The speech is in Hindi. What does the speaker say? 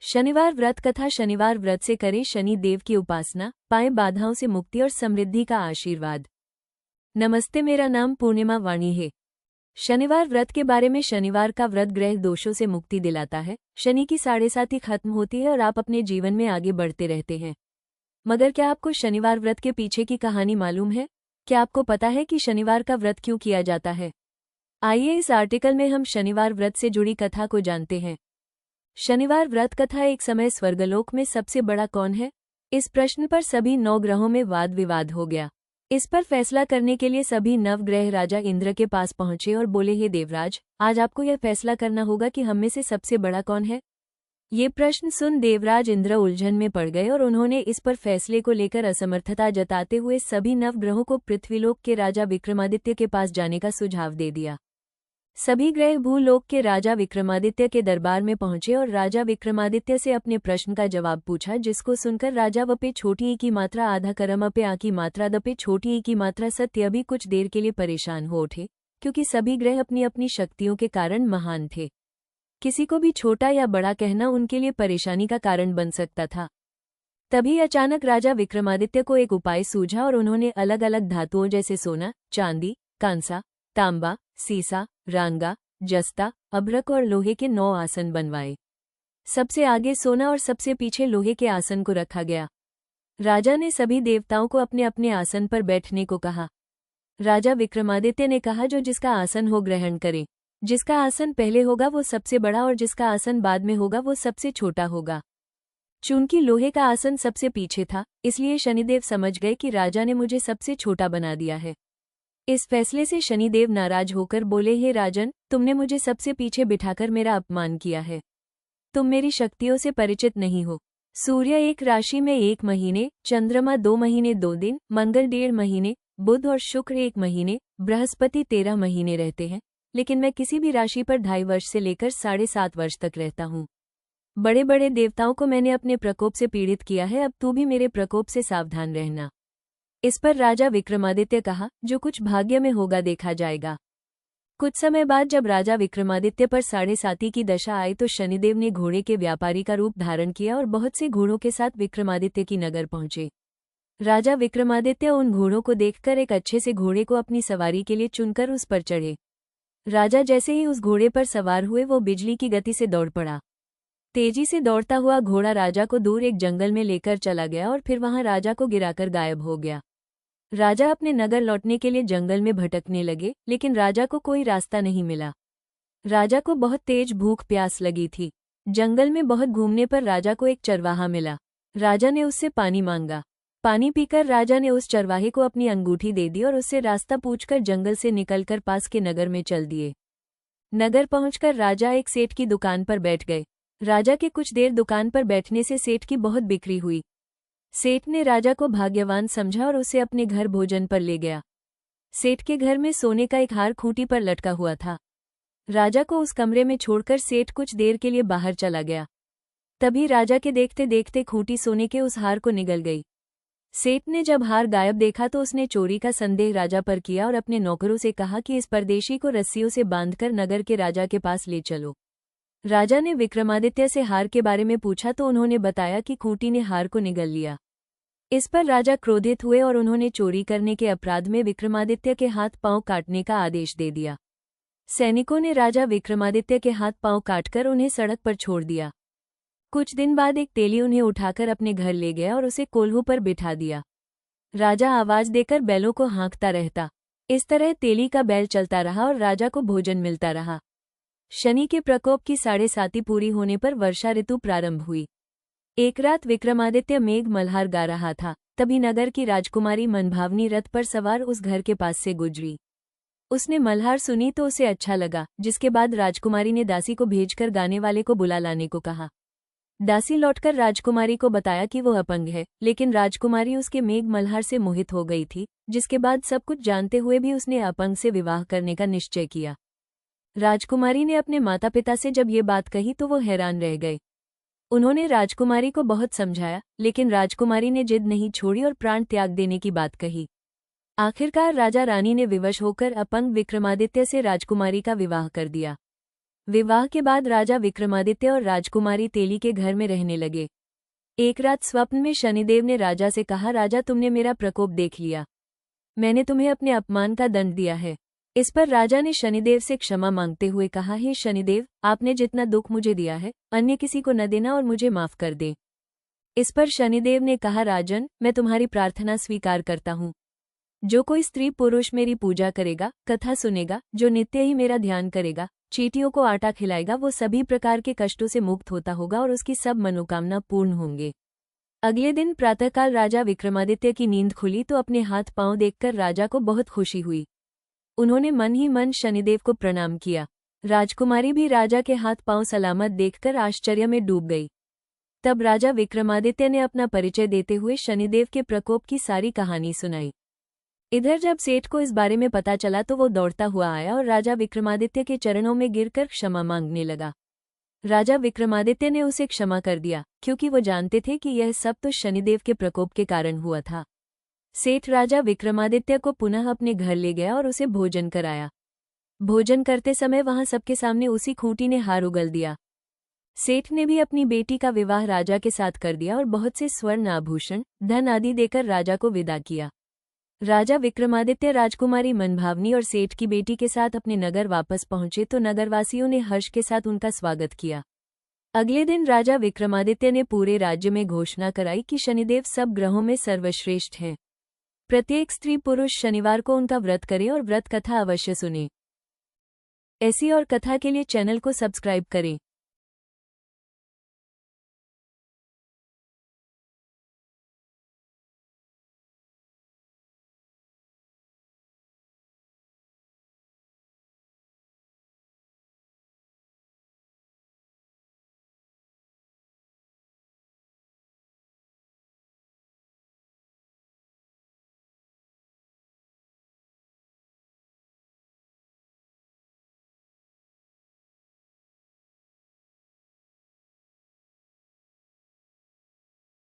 शनिवार व्रत कथा। शनिवार व्रत से करें शनि देव की उपासना, पाएं बाधाओं से मुक्ति और समृद्धि का आशीर्वाद। नमस्ते, मेरा नाम पूर्णिमा वाणी है। शनिवार व्रत के बारे में। शनिवार का व्रत ग्रह दोषों से मुक्ति दिलाता है। शनि की 7.5 खत्म होती है और आप अपने जीवन में आगे बढ़ते रहते हैं। मगर क्या आपको शनिवार व्रत के पीछे की कहानी मालूम है? क्या आपको पता है कि शनिवार का व्रत क्यों किया जाता है? आइए इस आर्टिकल में हम शनिवार व्रत से जुड़ी कथा को जानते हैं। शनिवार व्रत कथा। एक समय स्वर्गलोक में सबसे बड़ा कौन है? इस प्रश्न पर सभी 9 ग्रहों में वाद विवाद हो गया। इस पर फैसला करने के लिए सभी नवग्रह राजा इंद्र के पास पहुंचे और बोले, हे देवराज, आज आपको यह फैसला करना होगा कि हम में से सबसे बड़ा कौन है। ये प्रश्न सुन देवराज इंद्र उलझन में पड़ गए और उन्होंने इस पर फैसले को लेकर असमर्थता जताते हुए सभी नवग्रहों को पृथ्वीलोक के राजा विक्रमादित्य के पास जाने का सुझाव दे दिया। सभी ग्रह भूलोक के राजा विक्रमादित्य के दरबार में पहुंचे और राजा विक्रमादित्य से अपने प्रश्न का जवाब पूछा, जिसको सुनकर राजा व पे छोटी ई की मात्रा आधा करम अपे आ की मात्रा द पे छोटी ई की मात्रा सत्य अभी कुछ देर के लिए परेशान हो उठे, क्योंकि सभी ग्रह अपनी अपनी शक्तियों के कारण महान थे। किसी को भी छोटा या बड़ा कहना उनके लिए परेशानी का कारण बन सकता था। तभी अचानक राजा विक्रमादित्य को एक उपाय सूझा और उन्होंने अलग अलग धातुओं जैसे सोना, चांदी, कांसा, तांबा, सीसा, रांगा, जस्ता, अभ्रक और लोहे के 9 आसन बनवाए। सबसे आगे सोना और सबसे पीछे लोहे के आसन को रखा गया। राजा ने सभी देवताओं को अपने अपने आसन पर बैठने को कहा। राजा विक्रमादित्य ने कहा, जो जिसका आसन हो ग्रहण करे। जिसका आसन पहले होगा वो सबसे बड़ा और जिसका आसन बाद में होगा वो सबसे छोटा होगा। चूंकि लोहे का आसन सबसे पीछे था, इसलिए शनिदेव समझ गए कि राजा ने मुझे सबसे छोटा बना दिया है। इस फैसले से शनिदेव नाराज होकर बोले, हे राजन, तुमने मुझे सबसे पीछे बिठाकर मेरा अपमान किया है। तुम मेरी शक्तियों से परिचित नहीं हो। सूर्य एक राशि में 1 महीने, चंद्रमा 2 महीने 2 दिन, मंगल 1.5 महीने, बुध और शुक्र 1 महीने, बृहस्पति 13 महीने रहते हैं, लेकिन मैं किसी भी राशि पर 2.5 वर्ष से लेकर 7.5 वर्ष तक रहता हूँ। बड़े बड़े देवताओं को मैंने अपने प्रकोप से पीड़ित किया है, अब तू भी मेरे प्रकोप से सावधान रहना। इस पर राजा विक्रमादित्य कहा, जो कुछ भाग्य में होगा देखा जाएगा। कुछ समय बाद जब राजा विक्रमादित्य पर 7.5 की दशा आई तो शनिदेव ने घोड़े के व्यापारी का रूप धारण किया और बहुत से घोड़ों के साथ विक्रमादित्य की नगर पहुंचे। राजा विक्रमादित्य उन घोड़ों को देखकर एक अच्छे से घोड़े को अपनी सवारी के लिए चुनकर उस पर चढ़े। राजा जैसे ही उस घोड़े पर सवार हुए वो बिजली की गति से दौड़ पड़ा। तेजी से दौड़ता हुआ घोड़ा राजा को दूर एक जंगल में लेकर चला गया और फिर वहां राजा को गिराकर गायब हो गया। राजा अपने नगर लौटने के लिए जंगल में भटकने लगे, लेकिन राजा को कोई रास्ता नहीं मिला। राजा को बहुत तेज भूख प्यास लगी थी। जंगल में बहुत घूमने पर राजा को एक चरवाहा मिला। राजा ने उससे पानी मांगा। पानी पीकर राजा ने उस चरवाहे को अपनी अंगूठी दे दी और उससे रास्ता पूछकर जंगल से निकलकर पास के नगर में चल दिए। नगर पहुंचकर राजा एक सेठ की दुकान पर बैठ गए। राजा के कुछ देर दुकान पर बैठने से सेठ की बहुत बिक्री हुई। सेठ ने राजा को भाग्यवान समझा और उसे अपने घर भोजन पर ले गया। सेठ के घर में सोने का एक हार खूंटी पर लटका हुआ था। राजा को उस कमरे में छोड़कर सेठ कुछ देर के लिए बाहर चला गया। तभी राजा के देखते देखते खूंटी सोने के उस हार को निगल गई। सेठ ने जब हार गायब देखा तो उसने चोरी का संदेह राजा पर किया और अपने नौकरों से कहा कि इस परदेशी को रस्सियों से बांधकर नगर के राजा के पास ले चलो। राजा ने विक्रमादित्य से हार के बारे में पूछा तो उन्होंने बताया कि खूंटी ने हार को निगल लिया। इस पर राजा क्रोधित हुए और उन्होंने चोरी करने के अपराध में विक्रमादित्य के हाथ पांव काटने का आदेश दे दिया। सैनिकों ने राजा विक्रमादित्य के हाथ पांव काटकर उन्हें सड़क पर छोड़ दिया। कुछ दिन बाद एक तेली उन्हें उठाकर अपने घर ले गया और उसे कोल्हू पर बिठा दिया। राजा आवाज देकर बैलों को हाँकता रहता। इस तरह तेली का बैल चलता रहा और राजा को भोजन मिलता रहा। शनि के प्रकोप की 7.5 पूरी होने पर वर्षा ऋतु प्रारंभ हुई। एक रात विक्रमादित्य मेघ मल्हार गा रहा था, तभी नगर की राजकुमारी मनभावनी रथ पर सवार उस घर के पास से गुजरी। उसने मल्हार सुनी तो उसे अच्छा लगा, जिसके बाद राजकुमारी ने दासी को भेजकर गाने वाले को बुला लाने को कहा। दासी लौटकर राजकुमारी को बताया कि वो अपंग है, लेकिन राजकुमारी उसके मेघ मल्हार से मोहित हो गई थी, जिसके बाद सब कुछ जानते हुए भी उसने अपंग से विवाह करने का निश्चय किया। राजकुमारी ने अपने माता पिता से जब ये बात कही तो वो हैरान रह गए। उन्होंने राजकुमारी को बहुत समझाया, लेकिन राजकुमारी ने जिद नहीं छोड़ी और प्राण त्याग देने की बात कही। आखिरकार राजा रानी ने विवश होकर अपंग विक्रमादित्य से राजकुमारी का विवाह कर दिया। विवाह के बाद राजा विक्रमादित्य और राजकुमारी तेली के घर में रहने लगे। एक रात स्वप्न में शनिदेव ने राजा से कहा, राजा तुमने मेरा प्रकोप देख लिया, मैंने तुम्हें अपने अपमान का दंड दिया है। इस पर राजा ने शनिदेव से क्षमा मांगते हुए कहा, हे शनिदेव, आपने जितना दुख मुझे दिया है अन्य किसी को न देना और मुझे माफ कर दे। इस पर शनिदेव ने कहा, राजन, मैं तुम्हारी प्रार्थना स्वीकार करता हूँ। जो कोई स्त्री पुरुष मेरी पूजा करेगा, कथा सुनेगा, जो नित्य ही मेरा ध्यान करेगा, चींटियों को आटा खिलाएगा, वो सभी प्रकार के कष्टों से मुक्त होता होगा और उसकी सब मनोकामना पूर्ण होंगे। अगले दिन प्रातःकाल राजा विक्रमादित्य की नींद खुली तो अपने हाथ पांव देखकर राजा को बहुत खुशी हुई। उन्होंने मन ही मन शनिदेव को प्रणाम किया। राजकुमारी भी राजा के हाथ पांव सलामत देखकर आश्चर्य में डूब गई। तब राजा विक्रमादित्य ने अपना परिचय देते हुए शनिदेव के प्रकोप की सारी कहानी सुनाई। इधर जब सेठ को इस बारे में पता चला तो वो दौड़ता हुआ आया और राजा विक्रमादित्य के चरणों में गिरकर क्षमा मांगने लगा। राजा विक्रमादित्य ने उसे क्षमा कर दिया, क्योंकि वो जानते थे कि यह सब तो शनिदेव के प्रकोप के कारण हुआ था। सेठ राजा विक्रमादित्य को पुनः अपने घर ले गया और उसे भोजन कराया। भोजन करते समय वहां सबके सामने उसी खूंटी ने हार उगल दिया। सेठ ने भी अपनी बेटी का विवाह राजा के साथ कर दिया और बहुत से स्वर्ण आभूषण, धन आदि देकर राजा को विदा किया। राजा विक्रमादित्य राजकुमारी मनभावनी और सेठ की बेटी के साथ अपने नगर वापस पहुंचे तो नगरवासियों ने हर्ष के साथ उनका स्वागत किया। अगले दिन राजा विक्रमादित्य ने पूरे राज्य में घोषणा कराई कि शनिदेव सब ग्रहों में सर्वश्रेष्ठ हैं। प्रत्येक स्त्री पुरुष शनिवार को उनका व्रत करे और व्रत कथा अवश्य सुने। ऐसी और कथा के लिए चैनल को सब्सक्राइब करें।